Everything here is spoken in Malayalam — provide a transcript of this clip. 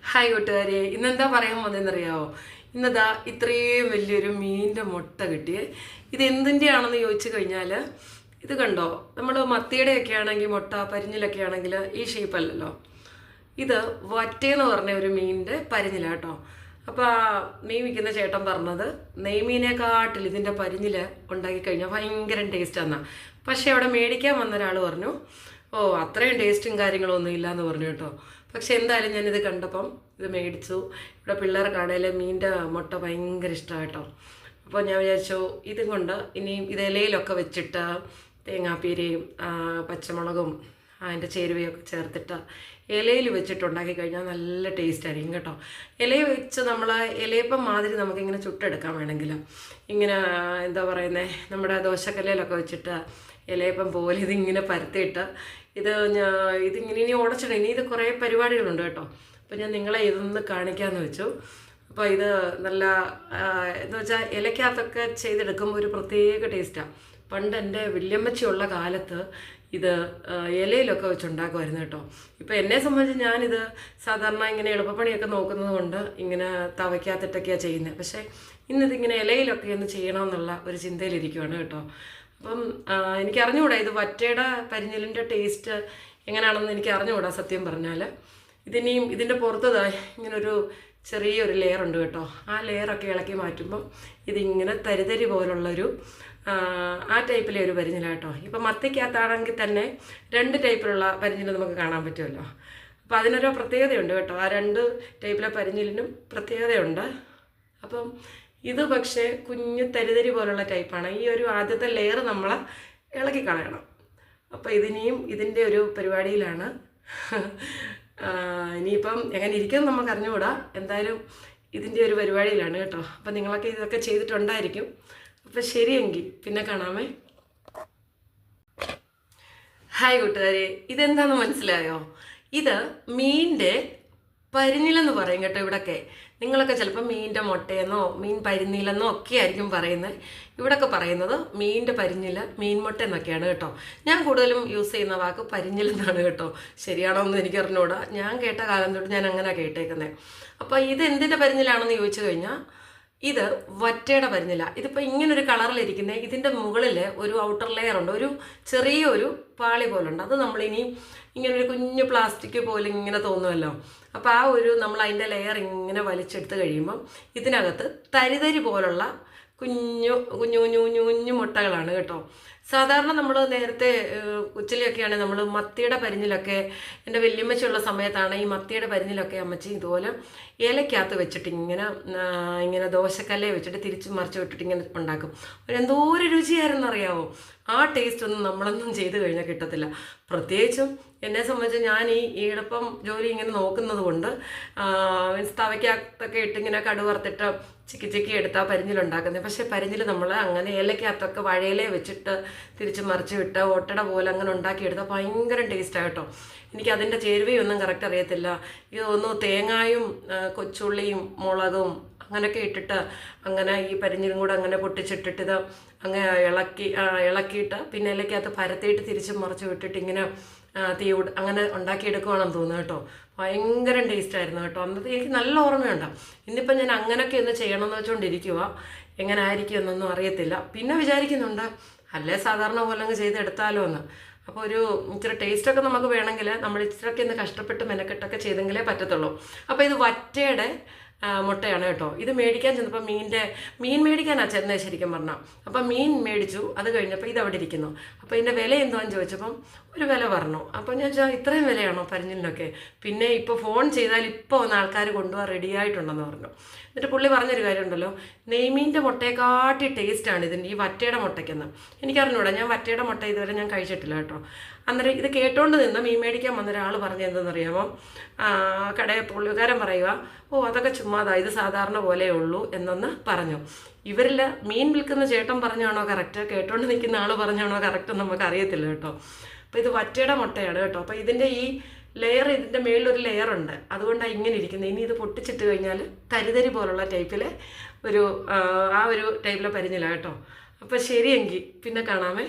ഹായ് കൂട്ടുകാരെ, ഇന്നെന്താ പറയാൻ വന്നതെന്നറിയാവോ? ഇന്നതാ ഇത്രയും വലിയൊരു മീനിൻ്റെ മുട്ട കിട്ടിയേ. ഇത് എന്തിൻ്റെയാണെന്ന് ചോദിച്ചു കഴിഞ്ഞാൽ, ഇത് കണ്ടോ, നമ്മൾ മത്തിയുടെയൊക്കെ ആണെങ്കിൽ മുട്ട പരിഞ്ഞിലൊക്കെ ആണെങ്കിൽ ഈ ഷേപ്പല്ലല്ലോ. ഇത് വറ്റയെന്ന് പറഞ്ഞ ഒരു മീനിൻ്റെ പരിഞ്ഞിലാട്ടോ. അപ്പോൾ ആ മീൻ വിൽക്കുന്ന ചേട്ടൻ പറഞ്ഞത് നെയ്മീനെക്കാട്ടിൽ ഇതിൻ്റെ പരിഞ്ഞിൽ ഉണ്ടാക്കി കഴിഞ്ഞാൽ ഭയങ്കര ടേസ്റ്റാന്നാ. പക്ഷേ അവിടെ മേടിക്കാൻ വന്ന ഒരാൾ പറഞ്ഞു, ഓ അത്രയും ടേസ്റ്റും കാര്യങ്ങളൊന്നും ഇല്ലയെന്ന് പറഞ്ഞു കേട്ടോ. പക്ഷെ എന്തായാലും ഞാനിത് കണ്ടപ്പം ഇത് മേടിച്ചു. ഇവിടെ പിള്ളേർക്കാണേൽ മീനിൻ്റെ മുട്ട ഭയങ്കര ഇഷ്ടമാണ് കേട്ടോ. അപ്പോൾ ഞാൻ വിചാരിച്ചു ഇതും കൊണ്ട് ഇനിയും ഇത് ഇലയിലൊക്കെ വെച്ചിട്ട് തേങ്ങാപ്പീരയും പച്ചമുളകും അതിൻ്റെ ചേരുവയൊക്കെ ചേർത്തിട്ട് ഇലയിൽ വെച്ചിട്ടുണ്ടാക്കി കഴിഞ്ഞാൽ നല്ല ടേസ്റ്റ് ആയിരിക്കും കേട്ടോ. ഇലയിൽ വെച്ച് നമ്മൾ ഇലയപ്പം മാതിരി നമുക്കിങ്ങനെ ചുട്ടെടുക്കാൻ വേണമെങ്കിൽ ഇങ്ങനെ എന്താ പറയുന്നത്, നമ്മുടെ ദോശക്കല്ലയിലൊക്കെ വെച്ചിട്ട് ഇലയപ്പം പോലെ ഇതിങ്ങനെ പരത്തിയിട്ട് ഇതിങ്ങനെ ഇനി ഉടച്ചിടണം. ഇനി ഇത് കുറേ പരിപാടികളുണ്ട് കേട്ടോ. അപ്പോൾ ഞാൻ നിങ്ങളെ ഇതൊന്ന് കാണിക്കാമെന്ന് വെച്ചു. അപ്പോൾ ഇത് നല്ല എന്ന് വെച്ചാൽ ഇലയ്ക്കകത്തൊക്കെ ചെയ്തെടുക്കുമ്പോൾ ഒരു പ്രത്യേക ടേസ്റ്റാണ്. പണ്ട് എൻ്റെ വല്യമ്മച്ചിയുള്ള കാലത്ത് ഇത് ഇലയിലൊക്കെ വെച്ചുണ്ടാക്കുമായിരുന്നു കേട്ടോ. ഇപ്പോൾ എന്നെ സംബന്ധിച്ച് ഞാനിത് സാധാരണ ഇങ്ങനെ എളുപ്പപ്പണിയൊക്കെ നോക്കുന്നത് കൊണ്ട് ഇങ്ങനെ തവയ്ക്കകത്തിട്ടൊക്കെയാണ് ചെയ്യുന്നത്. പക്ഷേ ഇന്നിതിങ്ങനെ ഇലയിലൊക്കെ ഒന്ന് ചെയ്യണമെന്നുള്ള ഒരു ചിന്തയിലിരിക്കുവാണ് കേട്ടോ. അപ്പം എനിക്ക് അറിഞ്ഞുകൂടാ ഇത് വറ്റയുടെ പരിഞ്ഞിലിൻ്റെ ടേസ്റ്റ് എങ്ങനെയാണെന്ന് എനിക്ക് അറിഞ്ഞുകൂടാ സത്യം പറഞ്ഞാൽ. ഇതിനെയും ഇതിൻ്റെ പുറത്തതായി ഇങ്ങനൊരു ചെറിയൊരു ലെയറുണ്ട് കേട്ടോ. ആ ലെയറൊക്കെ ഇളക്കി മാറ്റുമ്പം ഇതിങ്ങനെ തരിതരി പോലുള്ളൊരു ആ ടൈപ്പിലെ ഒരു പരിഞ്ഞിലാട്ടോ. ഇപ്പം മത്തിക്കകത്താണെങ്കിൽ തന്നെ 2 ടൈപ്പിലുള്ള പരിഞ്ഞിൽ നമുക്ക് കാണാൻ പറ്റുമല്ലോ. അപ്പോൾ അതിനൊരു പ്രത്യേകതയുണ്ട് കേട്ടോ. ആ 2 ടൈപ്പിലെ പരിഞ്ഞിലിനും പ്രത്യേകതയുണ്ട്. അപ്പം ഇത് പക്ഷേ കുഞ്ഞ് തരിതരി പോലുള്ള ടൈപ്പാണ്. ഈ ഒരു ആദ്യത്തെ ലെയർ നമ്മൾ ഇളക്കി കളയണം. അപ്പോൾ ഇതിൻ്റെ ഒരു പരിപാടിയിലാണ്. ഇനിയിപ്പം എങ്ങനെ ഇരിക്കുമെന്ന് നമുക്ക് അറിഞ്ഞുകൂടാ. എന്തായാലും ഇതിൻ്റെ ഒരു പരിപാടിയിലാണ് കേട്ടോ. അപ്പം നിങ്ങളൊക്കെ ഇതൊക്കെ ചെയ്തിട്ടുണ്ടായിരിക്കും. അപ്പം ശരിയെങ്കിൽ പിന്നെ കാണാമേ. ഹായ് കൂട്ടുകാരെ, ഇതെന്താണെന്ന് മനസ്സിലായോ? ഇത് മീനിൻ്റെ പരിഞ്ഞിലെന്ന് പറയും കേട്ടോ. ഇവിടൊക്കെ നിങ്ങളൊക്കെ ചിലപ്പോൾ മീനിൻ്റെ മുട്ടയെന്നോ മീൻ പരിഞ്ഞിലെന്നോ ഒക്കെ ആയിരിക്കും പറയുന്നത്. ഇവിടൊക്കെ പറയുന്നത് മീനിൻ്റെ പരിഞ്ഞിൽ, മീൻ മുട്ട എന്നൊക്കെയാണ് കേട്ടോ. ഞാൻ കൂടുതലും യൂസ് ചെയ്യുന്ന വാക്ക് പരിഞ്ഞിലെന്നാണ് കേട്ടോ. ശരിയാണോ എന്ന് എനിക്ക് അറിഞ്ഞൂടാ. ഞാൻ കേട്ട കാലം തൊട്ട് ഞാൻ അങ്ങനെ കേട്ടേക്കുന്നത്. അപ്പോൾ ഇത് എന്തിൻ്റെ പരിഞ്ഞിലാണെന്ന് ചോദിച്ചു കഴിഞ്ഞാൽ ഇത് വറ്റയുടെ പരിഞ്ഞില. ഇതിപ്പോൾ ഇങ്ങനൊരു കളറിലിരിക്കുന്നത്. ഇതിൻ്റെ മുകളിൽ ഒരു ഔട്ടർ ലെയർ ഉണ്ട്, ഒരു ചെറിയൊരു പാളി പോലുണ്ട്. അത് നമ്മളിനി ഇങ്ങനൊരു കുഞ്ഞു പ്ലാസ്റ്റിക് പോലെ ഇങ്ങനെ തോന്നുമല്ലോ. അപ്പോൾ ആ ഒരു നമ്മൾ അതിൻ്റെ ലെയർ ഇങ്ങനെ വലിച്ചെടുത്ത് കഴിയുമ്പം ഇതിനകത്ത് തരിതരി പോലുള്ള കുഞ്ഞു കുഞ്ഞു കുഞ്ഞു കുഞ്ഞു കുഞ്ഞു മുട്ടകളാണ് കേട്ടോ. സാധാരണ നമ്മൾ നേരത്തെ കൊച്ചിലെയൊക്കെയാണെങ്കിൽ നമ്മൾ മത്തിയുടെ പരിഞ്ഞിലൊക്കെ, എൻ്റെ വല്യമ്മച്ചുള്ള സമയത്താണ് ഈ മത്തിയുടെ പരിഞ്ഞിലൊക്കെ അമ്മച്ചി ഇതുപോലെ ഇലയ്ക്കകത്ത് വെച്ചിട്ട് ഇങ്ങനെ ദോശക്കല്ലേ വെച്ചിട്ട് തിരിച്ച് മറിച്ച് വിട്ടിട്ട് ഇങ്ങനെ ഉണ്ടാക്കും. എന്തോ ഒരു രുചിയായിരുന്നു അറിയാവോ. ആ ടേസ്റ്റ് ഒന്നും നമ്മളൊന്നും ചെയ്ത് കഴിഞ്ഞാൽ കിട്ടത്തില്ല. പ്രത്യേകിച്ചും എന്നെ സംബന്ധിച്ച് ഞാൻ ഈ എളുപ്പം ജോലി ഇങ്ങനെ നോക്കുന്നത് കൊണ്ട് തവയ്ക്കകത്തൊക്കെ ഇട്ടിങ്ങനെ കടുവറുത്തിട്ട് ചിക്കി എടുത്താൽ പരിഞ്ഞിലുണ്ടാക്കുന്നത്. പക്ഷേ പരിഞ്ഞിൽ നമ്മൾ അങ്ങനെ ഇലയ്ക്കകത്തൊക്കെ വഴയിലേ വെച്ചിട്ട് തിരിച്ച് മറിച്ച് വിട്ട് ഒട്ടട പോലെ അങ്ങനെ ഉണ്ടാക്കിയെടുത്താൽ ഭയങ്കര ടേസ്റ്റാണ് കേട്ടോ. എനിക്ക് അതിൻ്റെ ചേരുവയൊന്നും കറക്റ്റ് അറിയത്തില്ല. ഇതൊന്നും തേങ്ങായും കൊച്ചുള്ളിയും മുളകും അങ്ങനെയൊക്കെ ഇട്ടിട്ട് അങ്ങനെ ഈ പരിഞ്ഞിലും കൂടെ അങ്ങനെ പൊട്ടിച്ചിട്ടിട്ട് ഇത് അങ്ങനെ ഇളക്കിയിട്ട് പിന്നെ ഇലയ്ക്കകത്ത് പരത്തിയിട്ട് തിരിച്ച് മറിച്ച് വിട്ടിട്ട് ഇങ്ങനെ അങ്ങനെ ഉണ്ടാക്കിയെടുക്കുവാണെന്ന് തോന്നുന്നു കേട്ടോ. ഭയങ്കര ടേസ്റ്റായിരുന്നു കേട്ടോ. അന്നത്തെ എനിക്ക് നല്ല ഓർമ്മയുണ്ട്. ഇന്നിപ്പം ഞാൻ അങ്ങനെയൊക്കെ ഒന്ന് ചെയ്യണമെന്ന് വെച്ചുകൊണ്ടിരിക്കുക. എങ്ങനെ ആയിരിക്കും എന്നൊന്നും അറിയത്തില്ല. പിന്നെ വിചാരിക്കുന്നുണ്ട് അല്ലേ സാധാരണ പോലെ അങ്ങ് ചെയ്തെടുത്താലോ എന്ന്. അപ്പോൾ ഒരു ഇച്ചിരി ടേസ്റ്റൊക്കെ നമുക്ക് വേണമെങ്കിൽ നമ്മൾ ഇച്ചിരൊക്കെ ഒന്ന് കഷ്ടപ്പെട്ട് മെനക്കെട്ടൊക്കെ ചെയ്തെങ്കിലേ പറ്റത്തുള്ളൂ. അപ്പോൾ ഇത് വറ്റയുടെ മുട്ടയാണ് കേട്ടോ. ഇത് മേടിക്കാൻ ചെന്നപ്പോൾ മീൻ മേടിക്കാനാണ് ചെന്നത് ശരിക്കും പറഞ്ഞാൽ. അപ്പം മീൻ മേടിച്ചു. അത് കഴിഞ്ഞപ്പോൾ ഇത് അവിടെ ഇരിക്കുന്നു. അപ്പോൾ ഇതിൻ്റെ വില എന്താണെന്ന് ചോദിച്ചപ്പം ഒരു വില പറഞ്ഞു. അപ്പോൾ ഞാൻ ഇത്രയും വിലയാണോ പരിഞ്ഞിലിനൊക്കെ? പിന്നെ ഇപ്പോൾ ഫോൺ ചെയ്താൽ ഇപ്പോൾ വന്ന ആൾക്കാർ കൊണ്ടുപോകാൻ റെഡി ആയിട്ടുണ്ടെന്ന് പറഞ്ഞു. എന്നിട്ട് പുള്ളി പറഞ്ഞൊരു കാര്യമുണ്ടല്ലോ, നെയ്മീൻ്റെ മുട്ടയെക്കാട്ടി ടേസ്റ്റാണ് ഇതിൻ്റെ ഈ വറ്റയുടെ മുട്ടയ്ക്കെന്ന്. എനിക്കറിഞ്ഞൂടാ. ഞാൻ വറ്റയുടെ മുട്ട ഇതുവരെ ഞാൻ കഴിച്ചിട്ടില്ല കേട്ടോ. അന്നേരം ഇത് കേട്ടോണ്ട് നിന്ന് മീൻ മേടിക്കാൻ വന്ന ഒരാൾ പറഞ്ഞ എന്തെന്നറിയാമോ, കടയിൽ പുള്ളിക്കാരൻ പറയുക, ഓ അതൊക്കെ ചുമ്മാതാ, ഇത് സാധാരണ പോലെ ഉള്ളൂ എന്നൊന്ന് പറഞ്ഞു. ഇവരിൽ മീൻ വിൽക്കുന്ന ചേട്ടൻ പറഞ്ഞാണോ കറക്റ്റ്, കേട്ടോണ്ട് നിൽക്കുന്ന ആൾ പറഞ്ഞാണോ കറക്റ്റ് നമുക്ക് അറിയത്തില്ല കേട്ടോ. അപ്പോൾ ഇത് വറ്റയുടെ മുട്ടയാണ് കേട്ടോ. അപ്പോൾ ഇതിൻ്റെ ഈ ലെയർ, ഇതിൻ്റെ മേളിലൊരു ലെയറുണ്ട്, അതുകൊണ്ടാണ് ഇങ്ങനെ ഇരിക്കുന്നത്. ഇനി ഇത് പൊട്ടിച്ചിട്ട് കഴിഞ്ഞാൽ തരിതരി പോലുള്ള ടൈപ്പിലെ ഒരു ടൈപ്പിലെ പരിഞ്ഞില കേട്ടോ. അപ്പോൾ ശരിയെങ്കിൽ പിന്നെ കാണാമേ.